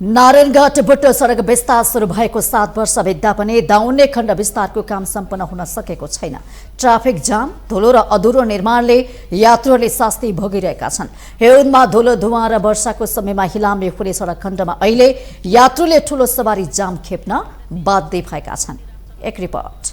नारायणघाट बुटोल सडक विस्तार सुरु भएको 7 वर्ष बित्दा पनि दाउन्ने खण्ड विस्तारको काम सम्पन्न हुन सकेको छैन। ट्राफिक जाम, धुलो र अधुरो निर्माणले यात्रुहरूले शास्ति भोगिरहेका छन्। हिउँदमा धुलो धुवा र वर्षाको समयमा हिलाम्ने हुने सडक खण्डमा अहिले यात्रुले ठूलो सवारी जाम खेप्न बाध्य भएका छन्। एक रिपोर्ट।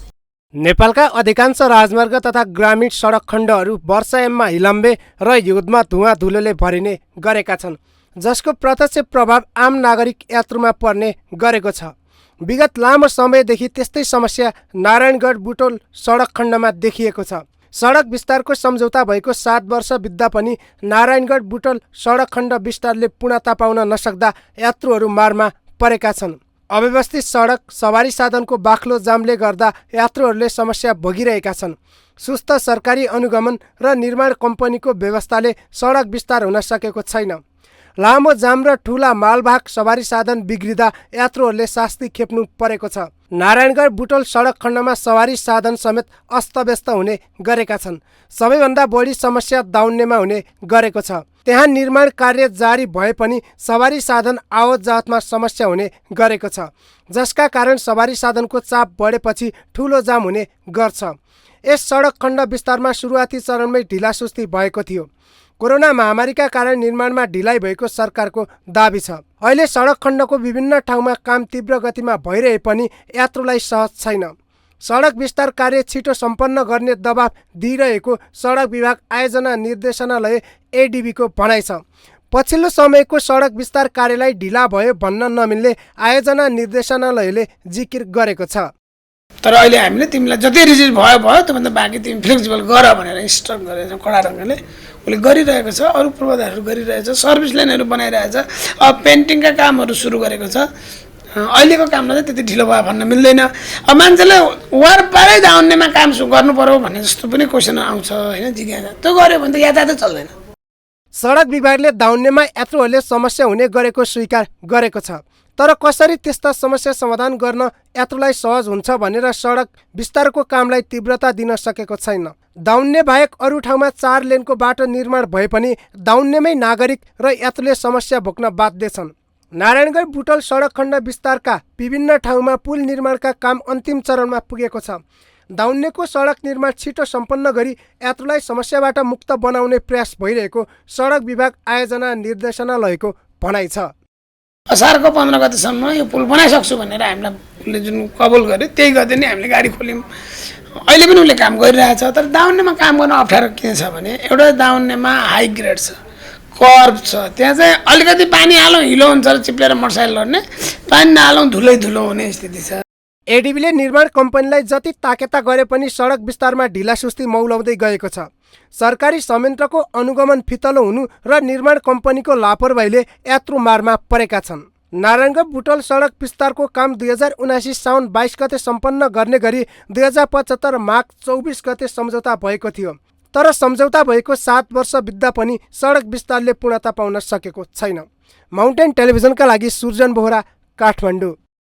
नेपालका अधिकांश राजमार्ग तथा ग्रामीण सडक खण्डहरू वर्षायाममा हिलम्बे र हिउँदमा धुवा धुलोले भरिने गरेका छन्, जसको प्रत्यक्ष प्रभाव आम नागरिक यात्रुमा पर्ने गरेको छ। विगत लामो समयदेखि त्यस्तै समस्या नारायणगढ बुटोल सडक खण्डमा देखिएको छ। सडक विस्तारको सम्झौता भएको 7 वर्ष बित्दा पनि नारायणगढ बुटोल सडक खण्ड विस्तारले पूर्णता पाउन नसक्दा यात्रुहरू मारमा परेका छन्। अव्यवस्थित सडक, सवारी साधनको बाक्लो जामले गर्दा यात्रुहरूले समस्या भोगिरहेका छन्। सुस्त सरकारी अनुगमन र निर्माण कम्पनीको व्यवस्थाले सडक विस्तार हुन सकेको छैन। लामो जाम र ठूला मालवाहक सवारी साधन बिग्रिँदा यात्रुहरूले शास्ति खेप्नु परेको छ। नारायणगढ बुटोल सडक खण्डमा सवारी साधन समेत अस्तव्यस्त हुने गरेका छन्। सबैभन्दा बढी समस्या दाउन्नेमा हुने गरेको छ। त्यहाँ निर्माण कार्य जारी भए पनि सवारी साधन आवत जावतमा समस्या हुने गरेको छ, जसका कारण सवारी साधनको चाप बढेपछि ठूलो जाम हुने गर्छ। यस सडक खण्ड विस्तारमा सुरुवाती चरणमै ढिलासुस्ती भएको थियो। कोरोना महामारीका कारण निर्माणमा ढिलाइ भएको सरकारको दाबी छ। अहिले सडक खण्डको विभिन्न ठाउँमा काम तीव्र गतिमा भइरहे पनि यात्रुलाई सहज छैन। सडक विस्तार कार्य छिटो सम्पन्न गर्ने दबाब दिइरहेको सडक विभाग आयोजना निर्देशनालय एडिबीको भनाइ छ। पछिल्लो समयको सडक विस्तार कार्यलाई ढिला भयो भन्न नमिल्ने आयोजना निर्देशनालयले जिकिर गरेको छ। तर अहिले हामीले तिमीलाई जति रिजिट भयो त्योभन्दा बाँकी तिमी फ्लेक्सिबल गर भनेर इन्स्ट्रक्ट गरेर कडा ढङ्गले उसले गरिरहेको छ। अरू पूर्वाधारहरू गरिरहेछ, सर्भिस लाइनहरू बनाइरहेछ, अब पेन्टिङका कामहरू सुरु गरेको छ। अहिलेको काममा चाहिँ त्यति ढिलो भयो भन्न मिल्दैन। अब मान्छेले वारपारै दाउन्नेमा काम गर्नु पर्यो भन्ने जस्तो पनि क्वेसन आउँछ होइन, जिज्ञासा। त्यो गऱ्यो भने त यातायात चल्दैन। सडक विभागले दाउन्नेमा यात्रुहरूले समस्या हुने गरेको स्वीकार गरेको छ। तर कसरी त्यस्ता समस्या समाधान गर्न यात्रुलाई सहज हुन्छ भनेर सडक विस्तारको कामलाई तीव्रता दिन सकेको छैन। दाउन्ने बाहेक अरू ठाउँमा 4 लेनको बाटो निर्माण भए पनि दाउन्नेमै नागरिक र यात्रुले समस्या भोग्न बाध्य छन्। नारायणगढ बुटोल सडक खण्ड विस्तारका विभिन्न ठाउँमा पुल निर्माणका काम अन्तिम चरणमा पुगेको छ। दाउन्नेको सडक निर्माण छिटो सम्पन्न गरी यात्रुलाई समस्याबाट मुक्त बनाउने प्रयास भइरहेको सडक विभाग आयोजना निर्देशनालयको भनाइ छ। असारको 15 गतेसम्म यो पुल बनाइसक्छु भनेर हामीलाई उसले जुन कबुल गर्यो त्यही गर्दै नै हामीले गाडी खोल्यौँ। अहिले पनि उसले काम गरिरहेछ। तर दाउन्नेमा काम गर्न अप्ठ्यारो के छ भने एउटा दाउन्नेमा हाई ग्रेड छ, कर्भ छ। त्यहाँ चाहिँ अलिकति पानी हालौँ हिलो हुन्छ र चिप्लेर मोटरसाइकल लड्ने, पानी नहालौँ धुलै धुलो हुने स्थिति छ। एडिबीले निर्माण कम्पनीलाई जति ताकेता गरे पनि सडक विस्तारमा ढिलासुस्ती मौलाउँदै गएको छ। सरकारी संयन्त्रको अनुगमन फितलो हुनु र निर्माण कम्पनीको लापरवाहीले यात्रु मारमा परेका छन्। नारायणगढ बुटोल सडक विस्तारको काम 2079 साउन 22 गते सम्पन्न गर्ने गरी 2075 माघ 24 गते सम्झौता भएको थियो। तर सम्झौता भएको 7 वर्ष बित्दा पनि सडक विस्तारले पूर्णता पाउन सकेको छैन। माउन्टेन टेलिभिजनका लागि सुर्जन बोहरा, काठमाडौँ।